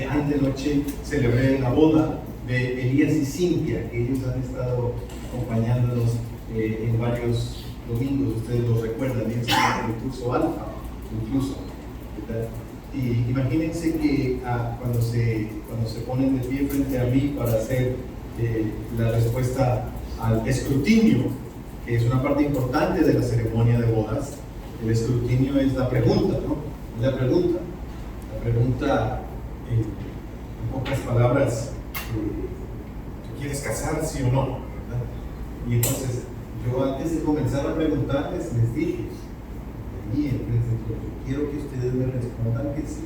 antenoche celebré la boda de Elías y Cintia, que ellos han estado acompañándonos en varios domingos. Ustedes lo recuerdan, bien en el curso Alfa, incluso, ¿verdad? Y imagínense que cuando se ponen de pie frente a mí para hacer la respuesta al escrutinio, que es una parte importante de la ceremonia de bodas. El escrutinio es la pregunta, ¿no? Es la pregunta. La pregunta, en pocas palabras, ¿tú quieres casar, sí o no? ¿Verdad? Y entonces, yo antes de comenzar a preguntarles, les dije, quiero que ustedes me respondan que sí.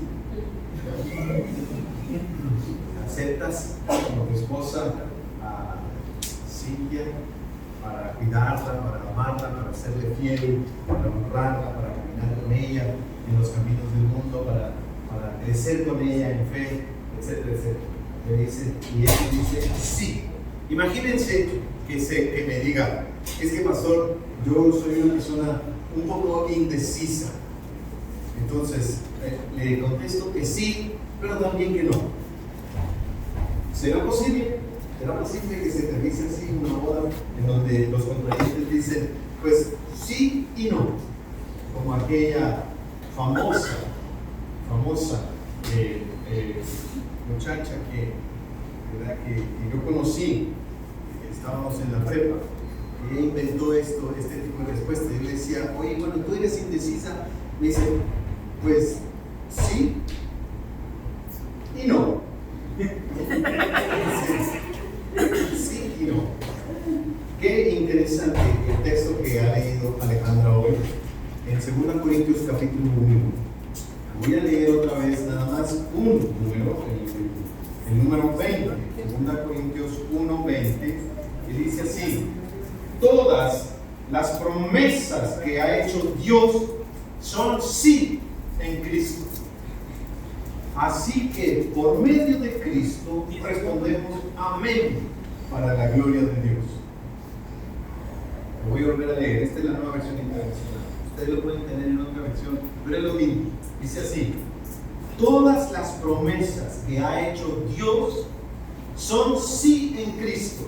¿Aceptas como tu esposa a Cintia para cuidarla, para amarla, para serle fiel, para honrarla, para caminar con ella en los caminos del mundo, para crecer con ella en fe, etcétera, etcétera? Me dice, y ella dice sí. Imagínense que me diga, es que pastor, yo soy una persona un poco indecisa. Entonces le contesto que sí, pero también que no. ¿Será posible? ¿Será posible que se realice así una boda en donde los contrayentes dicen, pues sí y no? Como aquella famosa muchacha que yo conocí, estábamos en la prepa, y ella inventó este tipo de respuesta. Yo le decía, oye, bueno, tú eres indecisa. Me dice, pues sí y no. Sí y no. Qué interesante el texto que ha leído Alejandra hoy en 2 Corintios capítulo 1. Voy a leer otra vez nada más un número, el número 20, 2 Corintios 1:20, que dice así: todas las promesas que ha hecho Dios son sí en Cristo. Así que por medio de Cristo respondemos amén para la gloria de Dios. Lo voy a volver a leer. Esta es la nueva versión internacional. Ustedes lo pueden tener en otra versión, pero es lo mismo. Dice así: todas las promesas que ha hecho Dios son sí en Cristo.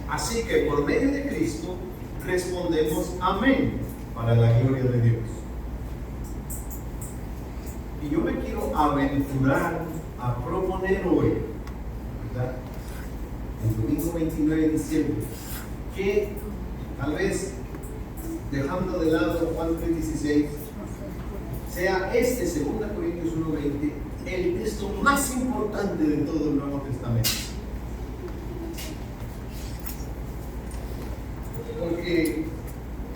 Así que por medio de Cristo respondemos amén para la gloria de Dios. Y yo me quiero aventurar a proponer hoy, ¿verdad?, el domingo 29 de diciembre, que tal vez, dejando de lado Juan 3:16, sea 2 Corintios 1:20 el texto más importante de todo el Nuevo Testamento. Porque,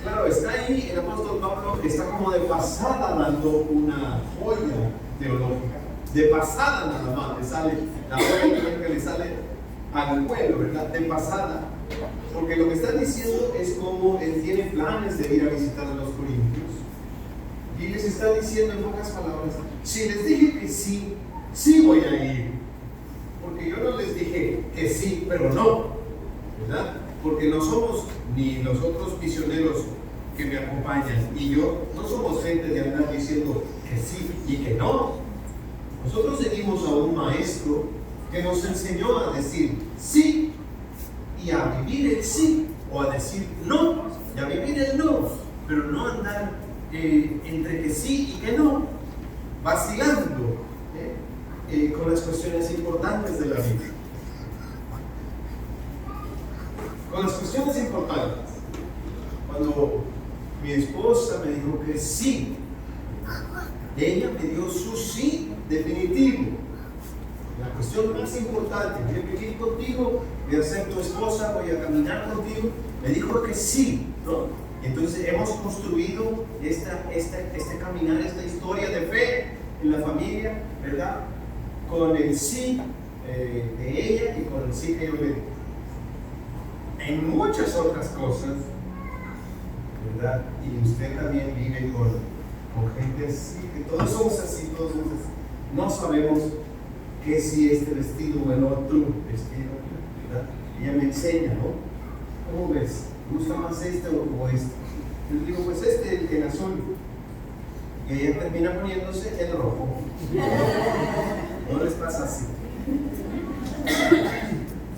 claro, está ahí, el apóstol Pablo está como de pasada dando una joya teológica. De pasada nada más le sale la joya que le sale al pueblo, ¿verdad? De pasada. Porque lo que está diciendo es como él tiene planes de ir a visitar a los corintios. Y les está diciendo en pocas palabras: si les dije que sí, sí voy a ir. Porque yo no les dije que sí, pero no, ¿verdad? Porque no somos, ni los otros misioneros que me acompañan y yo, no somos gente de andar diciendo que sí y que no. Nosotros seguimos a un maestro que nos enseñó a decir sí y a vivir el sí, o a decir no y a vivir el no, pero no andar entre que sí y que no, vacilando con las cuestiones importantes de la vida. Con las cuestiones importantes. Cuando mi esposa me dijo que sí, ella me dio su sí definitivo. La cuestión más importante: voy a vivir contigo, voy a ser tu esposa, voy a caminar contigo. Me dijo que sí, ¿no? Entonces hemos construido este caminar, esta historia de fe en la familia, ¿verdad?, con el sí de ella y con el sí que yo le di. En muchas otras cosas, ¿verdad? Y usted también vive con gente así, que todos somos así, no sabemos que si este vestido o el otro vestido, ¿verdad? Ella me enseña, ¿no? ¿Cómo ves? ¿Gusta más este o este? Yo les digo, pues el azul. Y ella termina poniéndose el rojo. No les pasa así.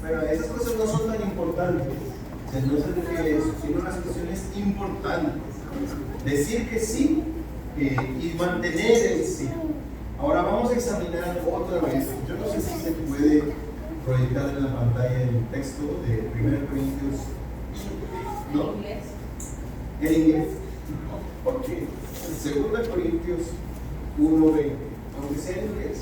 Pero esas cosas no son tan importantes. O sea, no se refiere a eso, sino las cuestiones importantes. Decir que sí y mantener el sí. Ahora vamos a examinar otra vez. Yo no sé si se puede proyectar en la pantalla el texto de 1 Corintios. ¿No? En inglés. ¿Por qué? 2 Corintios 1:20. Aunque sea en inglés.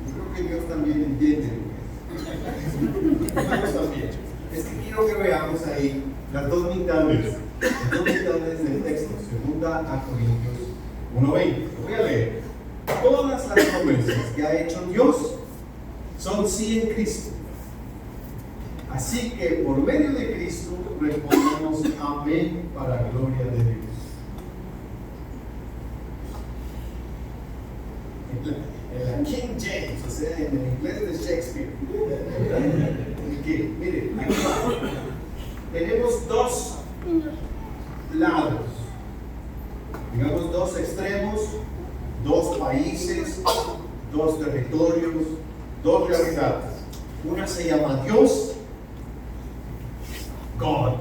Yo creo que Dios también entiende inglés. Nosotros también. Es que quiero que veamos ahí las dos mitades del texto. 2 Corintios 1:20. Voy a leer. Todas las promesas que ha hecho Dios son sí en Cristo. Así que por medio de Cristo respondemos amén para la gloria de Dios. En la King James, o sea, en el inglés de Shakespeare. Mire, aquí tenemos dos lados, digamos dos extremos, dos países, dos territorios, dos realidades. Una se llama Dios, God,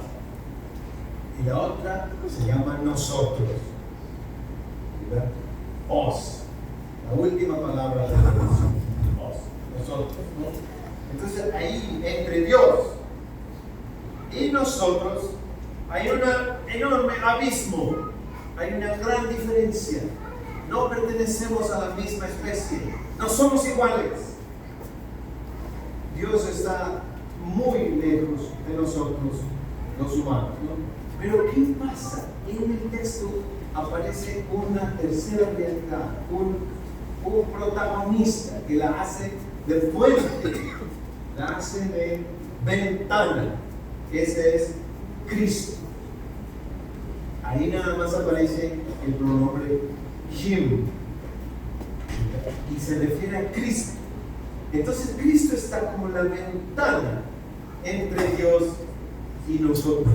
y la otra se llama nosotros, ¿verdad? Os, la última palabra de Dios, os, nosotros, ¿no? Entonces ahí entre Dios y nosotros hay un enorme abismo, hay una gran diferencia. No pertenecemos a la misma especie, no somos iguales. Dios está muy lejos de nosotros, los humanos, ¿no? Pero ¿qué pasa? En el texto aparece una tercera realidad, un protagonista que la hace de fuente, la hace de ventana. Ese es Cristo. Ahí nada más aparece el pronombre him y se refiere a Cristo. Entonces Cristo está como la ventana entre Dios y nosotros.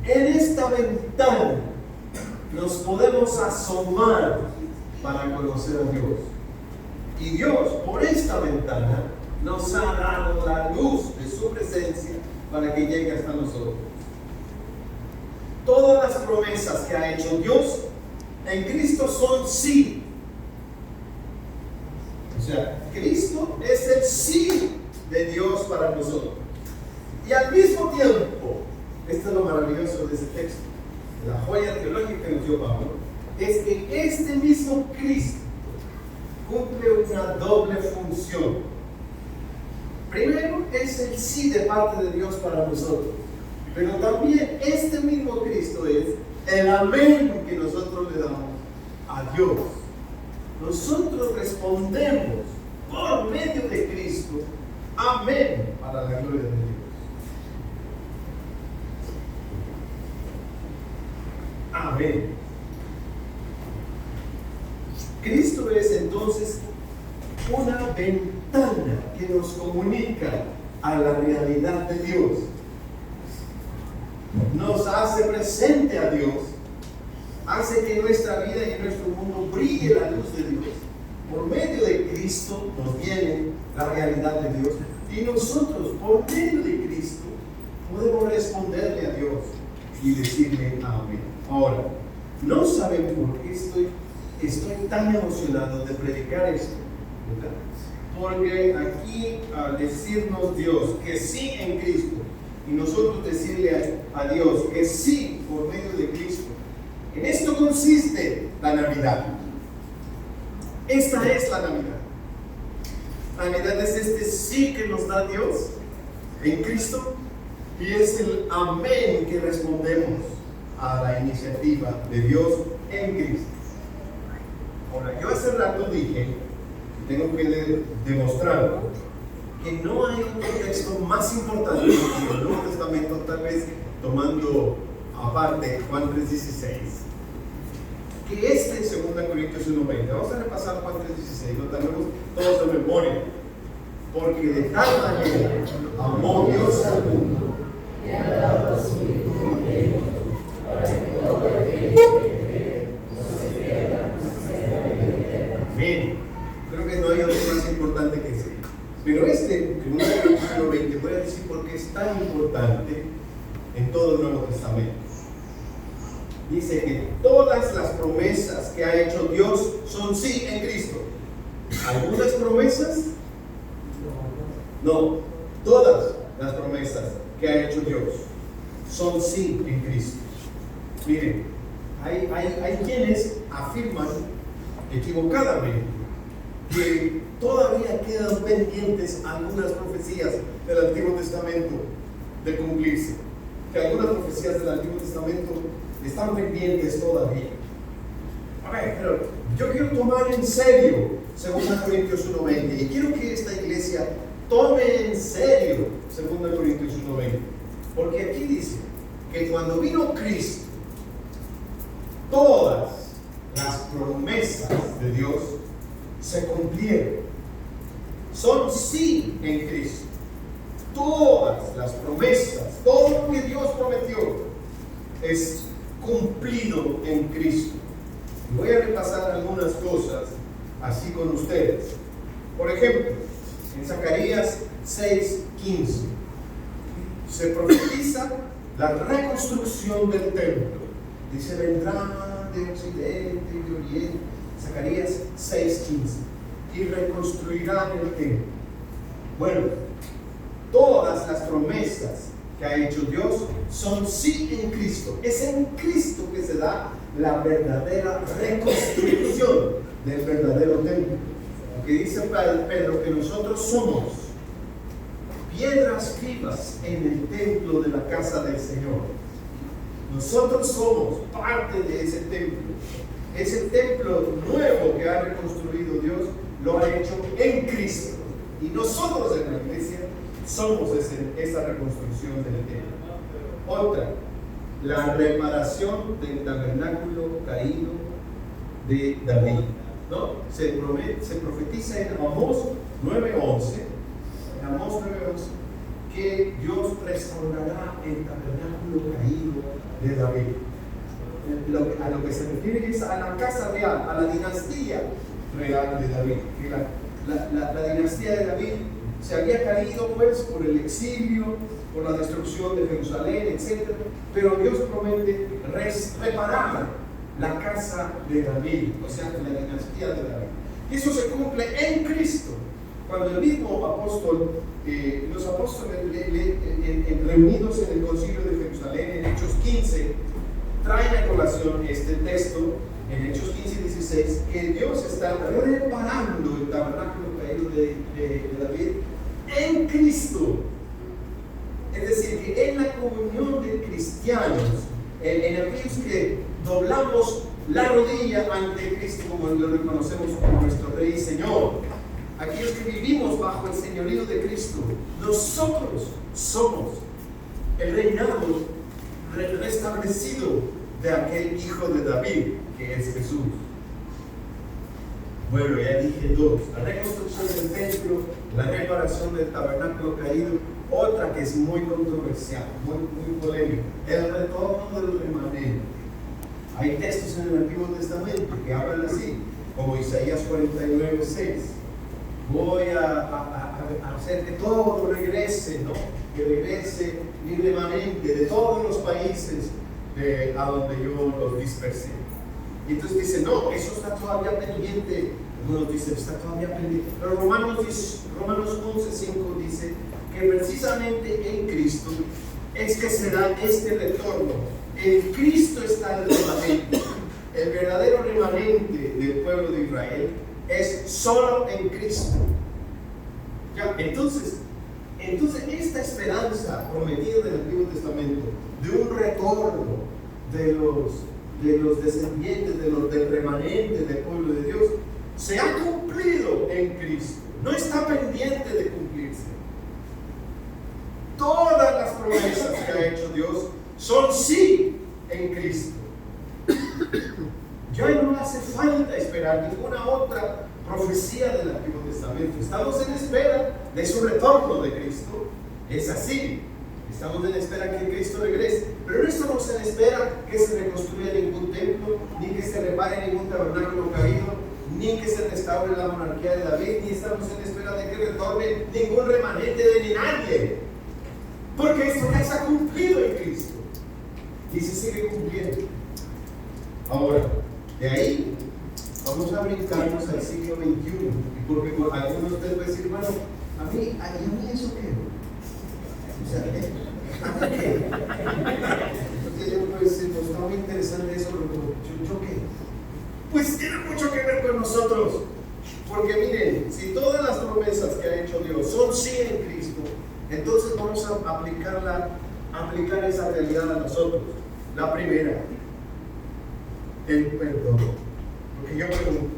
En esta ventana nos podemos asomar para conocer a Dios. Y Dios, por esta ventana, nos ha dado la luz de su presencia para que llegue hasta nosotros. Todas las promesas que ha hecho Dios en Cristo son sí. O sea, Cristo es el sí de Dios para nosotros. Y al mismo tiempo, esto es lo maravilloso de ese texto, la joya teológica que nos dio Pablo, es que este mismo Cristo cumple una doble función. Primero, es el sí de parte de Dios para nosotros, pero también este mismo Cristo es el amén que nosotros le damos a Dios. Nosotros respondemos por medio de Cristo, amén para la gloria de Dios. Amén. Cristo es entonces una ventana que nos comunica a la realidad de Dios. Nos hace presente a Dios, hace que nuestra vida y en nuestro mundo brille la luz de Dios. Por medio de Cristo nos viene la realidad de Dios y nosotros por medio de Cristo podemos responderle a Dios y decirle amén. Ahora, no saben por qué estoy tan emocionado de predicar esto, ¿verdad? Porque aquí al decirnos Dios que sí en Cristo y nosotros decirle a Dios que sí por medio de Cristo, en esto consiste la Navidad. Esta es la Navidad. La Navidad es este sí que nos da Dios en Cristo y es el amén que respondemos a la iniciativa de Dios en Cristo. Ahora, yo hace rato dije, y tengo que demostrarlo, que no hay otro texto más importante que el Nuevo Testamento, tal vez tomando aparte Juan 3:16, que este en 2 Corintios 1:20. Vamos a repasar Juan 3:16, lo tenemos todos de memoria. Porque de tal manera amó Dios al mundo que ha dado a su Hijo dice que todas las promesas que ha hecho Dios son sí en Cristo. ¿Algunas promesas? No, todas las promesas que ha hecho Dios son sí en Cristo. Miren, hay quienes afirman equivocadamente que todavía quedan pendientes algunas profecías del Antiguo Testamento de cumplirse, que algunas profecías del Antiguo Testamento están pendientes todavía. A ver, pero yo quiero tomar en serio 2 Corintios 1:20 y quiero que esta iglesia tome en serio 2 Corintios 1:20, porque aquí dice que cuando vino Cristo, todas las promesas de Dios se cumplieron. Son sí en Cristo. Todas las promesas, todo lo que Dios prometió es cumplido en Cristo. Voy a repasar algunas cosas así con ustedes. Por ejemplo, en Zacarías 6:15 se profetiza la reconstrucción del templo. Dice, vendrán de occidente y de oriente. Zacarías 6:15. Y reconstruirán el templo. Bueno, todas las promesas que ha hecho Dios son sí en Cristo. Es en Cristo que se da la verdadera reconstrucción del verdadero templo. Porque dice Pedro que nosotros somos piedras vivas en el templo de la casa del Señor. Nosotros somos parte de ese templo. Ese templo nuevo que ha reconstruido Dios lo ha hecho en Cristo. Y nosotros en la iglesia somos esa reconstrucción del templo. Otra, la reparación del tabernáculo caído de David, ¿no? Se profetiza en Amós 9:11, que Dios restaurará el tabernáculo caído de David. A lo que se refiere es a la casa real, a la dinastía real de David. Que la dinastía de David se había caído pues por el exilio, por la destrucción de Jerusalén, etc. Pero Dios promete reparar la casa de David, o sea, la dinastía de David. Y eso se cumple en Cristo. Cuando el mismo apóstol, los apóstoles reunidos en el concilio de Jerusalén, en Hechos 15, traen a colación este texto, en Hechos 15:16, que Dios está reparando el tabernáculo caído de David en Cristo. Es decir, que en la comunión de cristianos, en aquellos que doblamos la rodilla ante Cristo, como lo reconocemos como nuestro Rey y Señor, aquellos que vivimos bajo el señorío de Cristo, nosotros somos el reinado restablecido de aquel hijo de David, que es Jesús. Bueno, ya dije dos: la reconstrucción del templo, la reparación del tabernáculo caído. Otra que es muy controversial, muy polémica: el retorno del remanente. Hay textos en el Antiguo Testamento que hablan así, como Isaías 49:6. Voy a hacer que todo regrese, ¿no? Que regrese mi remanente de todos los países a donde yo los dispersé. Y entonces dice, no, eso está todavía pendiente. Algunos dicen, está todavía pendiente. Pero Romanos 11:5 dice que precisamente en Cristo es que se da este retorno. En Cristo está el remanente. El verdadero remanente del pueblo de Israel es solo en Cristo. ¿Ya? Entonces esta esperanza prometida del Antiguo Testamento de un retorno de los descendientes, del remanente del pueblo de Dios, se ha cumplido en Cristo. No está pendiente de cumplirse. Todas las promesas que ha hecho Dios son sí en Cristo. Ya no hace falta esperar ninguna otra profecía del Antiguo Testamento. Estamos en espera de su retorno de Cristo. Es así. Estamos en espera que Cristo regrese. Pero no estamos en espera que se reconstruya ningún templo, ni que se repare ningún tabernáculo caído, ni que se restaure la monarquía de David, ni estamos en espera de que retorne ningún remanente de nadie. Porque esto ya se ha cumplido en Cristo. Y se sigue cumpliendo. Ahora, de ahí vamos a brincarnos al siglo XXI. Porque algunos de ustedes pueden decir, hermano, a mí eso qué. O sea, ¿a mí qué? Entonces yo puedo decir, pues está muy interesante eso, pero ¿yo qué? Pues tiene mucho que ver con nosotros. Porque miren, si todas las promesas que ha hecho Dios son sí en Cristo, entonces vamos a aplicar esa realidad a nosotros. La primera, el perdón. Porque yo pregunto,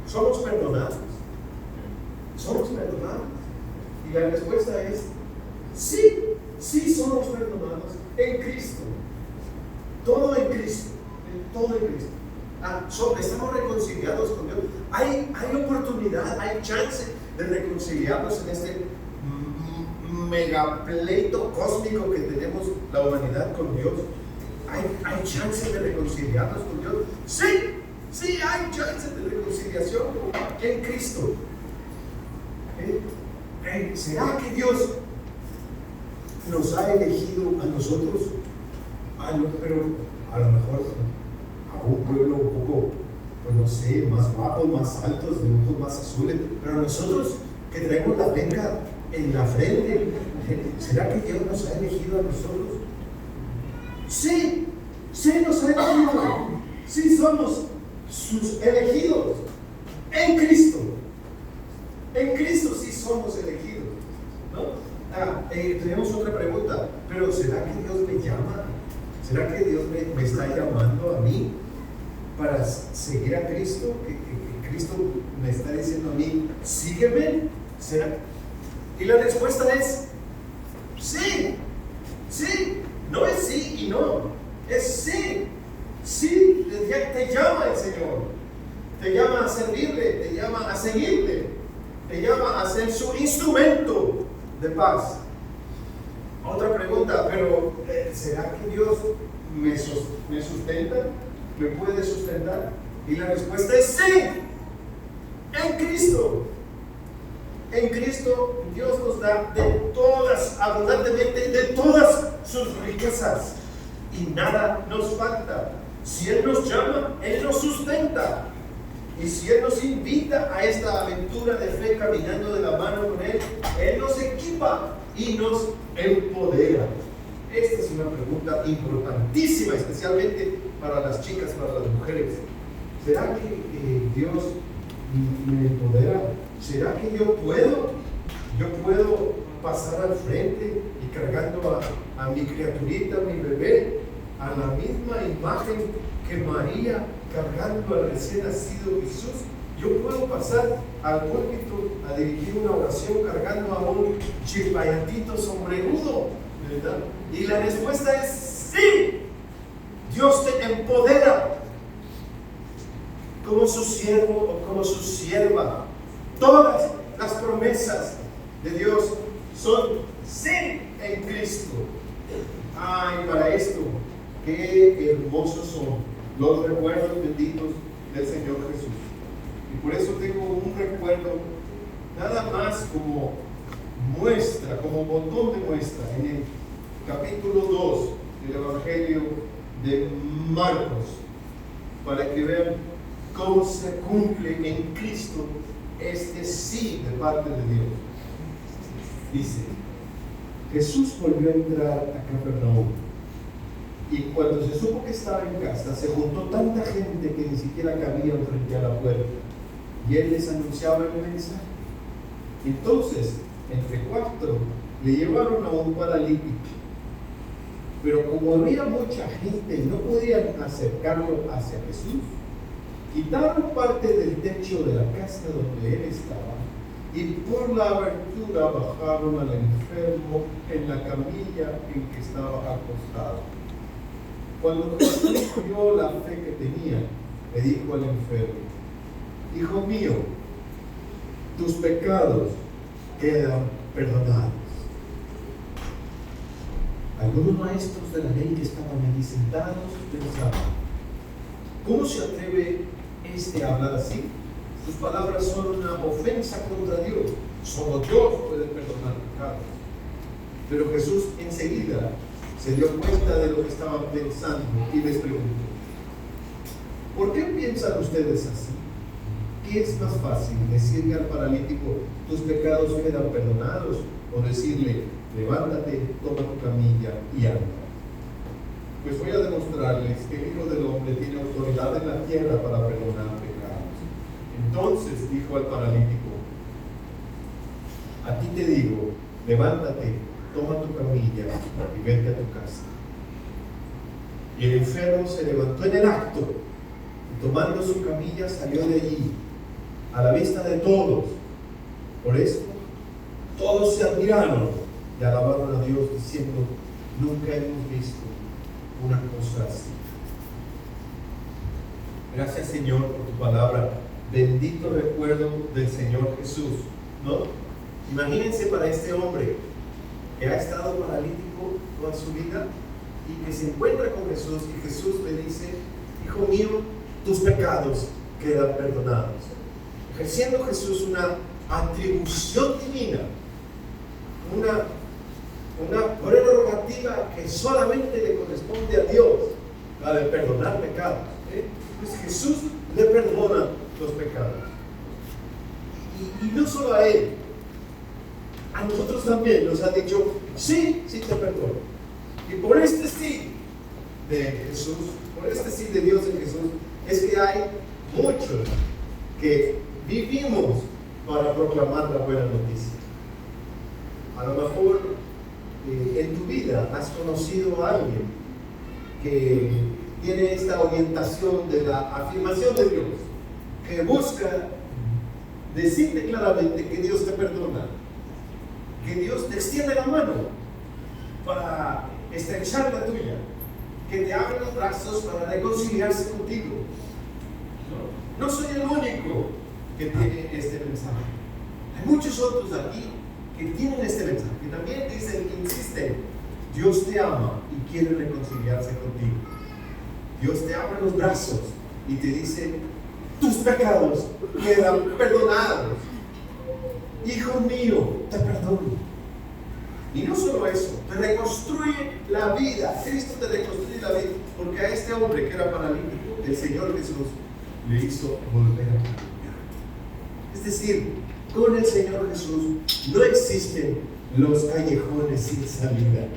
¿somos perdonados? ¿Somos perdonados? Y la respuesta es sí somos perdonados en Cristo. Todo en Cristo. Todo en Cristo. Estamos reconciliados con Dios. Hay oportunidad, hay chance de reconciliarnos en este megapleito cósmico que tenemos la humanidad con Dios. Hay chance de reconciliarnos con Dios. Sí, hay chance de reconciliación en Cristo. ¿Será que Dios nos ha elegido a nosotros? Pero a lo mejor a un pueblo un poco, pues no sé, más guapos, más altos, de ojos más azules, pero a nosotros que traemos la venga en la frente, ¿será que Dios nos ha elegido a nosotros? Sí nos ha elegido. Sí somos sus elegidos en Cristo. En Cristo sí somos elegidos, ¿no? Tenemos otra pregunta, pero ¿será que Dios me llama? ¿Será que Dios me está llamando a mí para seguir a Cristo? ¿Que Cristo me está diciendo a mí, sígueme? ¿Será? Y la respuesta es sí. No es sí y no, es sí. Sí, te llama el Señor, te llama a servirle, te llama a seguirle, te llama a ser su instrumento de paz. Otra pregunta, pero ¿será que Dios me sustenta? ¿Me puede sustentar? Y la respuesta es sí, en Cristo. En Cristo Dios nos da de todas, abundantemente, de todas sus riquezas y nada nos falta. Si Él nos llama, Él nos sustenta. Y si Él nos invita a esta aventura de fe caminando de la mano con Él, Él nos equipa y nos empodera. Esta es una pregunta importantísima, especialmente para las chicas, para las mujeres. ¿Será que Dios me empodera? ¿Será que yo puedo pasar al frente y cargando a mi criaturita, a mi bebé, a la misma imagen que María, cargando al recién nacido Jesús? Yo puedo pasar al púlpito a dirigir una oración cargando a un chilpayatito sombrerudo, ¿verdad? Y la respuesta es sí. Dios te empodera como su siervo o como su sierva. Todas las promesas de Dios son sí en Cristo. Para esto, qué hermosos son los recuerdos benditos del Señor Jesús. Y por eso tengo un recuerdo nada más como muestra, como botón de muestra, en el capítulo 2 del Evangelio de Marcos, para que vean cómo se cumple en Cristo este sí de parte de Dios. Dice: Jesús volvió a entrar a Capernaum, y cuando se supo que estaba en casa, se juntó tanta gente que ni siquiera cabían frente a la puerta, y Él les anunciaba el mensaje. Entonces, entre 4, le llevaron a un paralítico, pero como había mucha gente y no podían acercarlo hacia Jesús, quitaron parte del techo de la casa donde Él estaba, y por la abertura bajaron al enfermo en la camilla en que estaba acostado. Cuando Jesús vio la fe que tenía, le dijo al enfermo: Hijo mío, tus pecados quedan perdonados. Algunos maestros de la ley que estaban allí sentados pensaban: ¿cómo se atreve a hablar así? Sus palabras son una ofensa contra Dios. Solo Dios puede perdonar pecados. Pero Jesús enseguida se dio cuenta de lo que estaban pensando y les preguntó: ¿Por qué piensan ustedes así? ¿Qué es más fácil, decirle al paralítico, tus pecados quedan perdonados, o decirle, levántate, toma tu camilla y anda? Pues voy a demostrarles que el Hijo del Hombre tiene autoridad en la tierra para perdonar pecados. Entonces dijo al paralítico, a ti te digo, levántate, toma tu camilla y vete a tu casa. Y el enfermo se levantó en el acto, y tomando su camilla salió de allí, a la vista de todos. Por esto, todos se admiraron y alabaron a Dios diciendo, nunca hemos visto una cosa así. Gracias, Señor, por tu palabra. Bendito recuerdo del Señor Jesús, ¿no? Imagínense para este hombre que ha estado paralítico toda su vida y que se encuentra con Jesús, y Jesús le dice, hijo mío, tus pecados quedan perdonados. Ejerciendo Jesús una atribución divina, una prerrogativa que solamente le corresponde a Dios, la de perdonar pecados. Pues Jesús le perdona los pecados. Y no solo a él, a nosotros también nos ha dicho, sí, sí te perdono. Y por este sí de Jesús, por este sí de Dios en Jesús, es que hay muchos que vivimos para proclamar la buena noticia. A lo mejor en tu vida has conocido a alguien que tiene esta orientación de la afirmación de Dios, que busca decirte claramente que Dios te perdona, que Dios te extiende la mano para estrechar la tuya, que te abre los brazos para reconciliarse contigo. No soy el único que tiene este mensaje. Hay muchos otros aquí que tienen este mensaje, que también dicen, insisten, Dios te ama y quiere reconciliarse contigo. Dios te abre los brazos y te dice, tus pecados quedan perdonados. Hijo mío, te perdono. Y no solo eso, te reconstruye la vida. Cristo te reconstruye la vida, porque a este hombre que era paralítico, el Señor Jesús le hizo volver a caminar. Es decir, con el Señor Jesús no existen los callejones sin salida.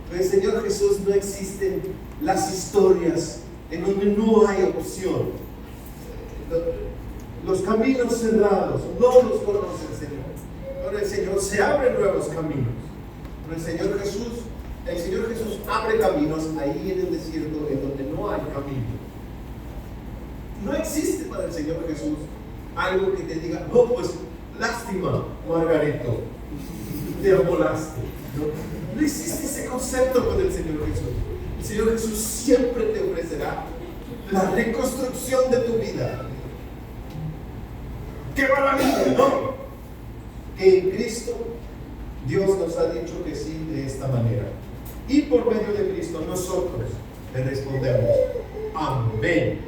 Con el Señor Jesús no existen las historias en donde no hay opción. Los caminos cerrados no los conoce el Señor. Con el Señor se abren nuevos caminos. Con el Señor Jesús abre caminos ahí en el desierto en donde no hay camino. No existe para el Señor Jesús algo que te diga, no, pues lástima, Margarito, te amolaste. No existe ese concepto con el Señor Jesús. El Señor Jesús siempre te ofrecerá la reconstrucción de tu vida. ¡Qué maravilla!, ¿no? Que en Cristo Dios nos ha dicho que sí de esta manera. Y por medio de Cristo nosotros le respondemos, amén,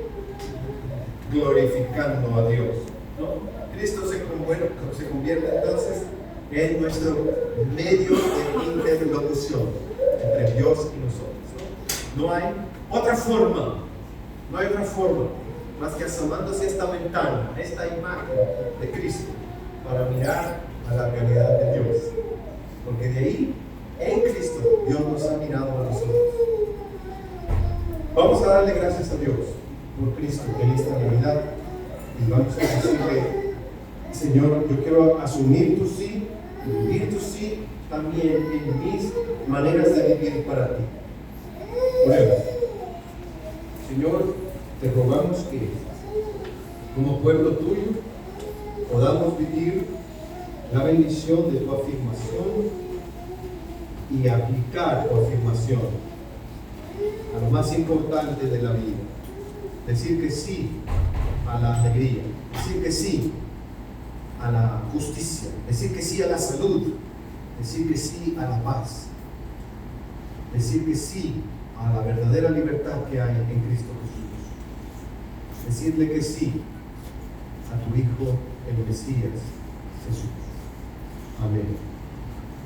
glorificando a Dios, ¿no? Cristo se convierte entonces en nuestro medio de interlocución entre Dios y nosotros, ¿no? No hay otra forma más que asomándose a esta ventana, a esta imagen de Cristo, para mirar a la realidad de Dios. Porque de ahí, en Cristo, Dios nos ha mirado a nosotros. Vamos a darle gracias a Dios por Cristo en esta Navidad. Y vamos a decirle, Señor, yo quiero asumir tu sí y vivir tu sí también en mis maneras de vivir para ti. Bueno, Señor, te rogamos que como pueblo tuyo podamos vivir la bendición de tu afirmación y aplicar tu afirmación a lo más importante de la vida. Decir que sí a la alegría, decir que sí a la justicia, decir que sí a la salud, decir que sí a la paz, decir que sí a la verdadera libertad que hay en Cristo Jesús, decirle que sí a tu Hijo, el Mesías, Jesús. Amén.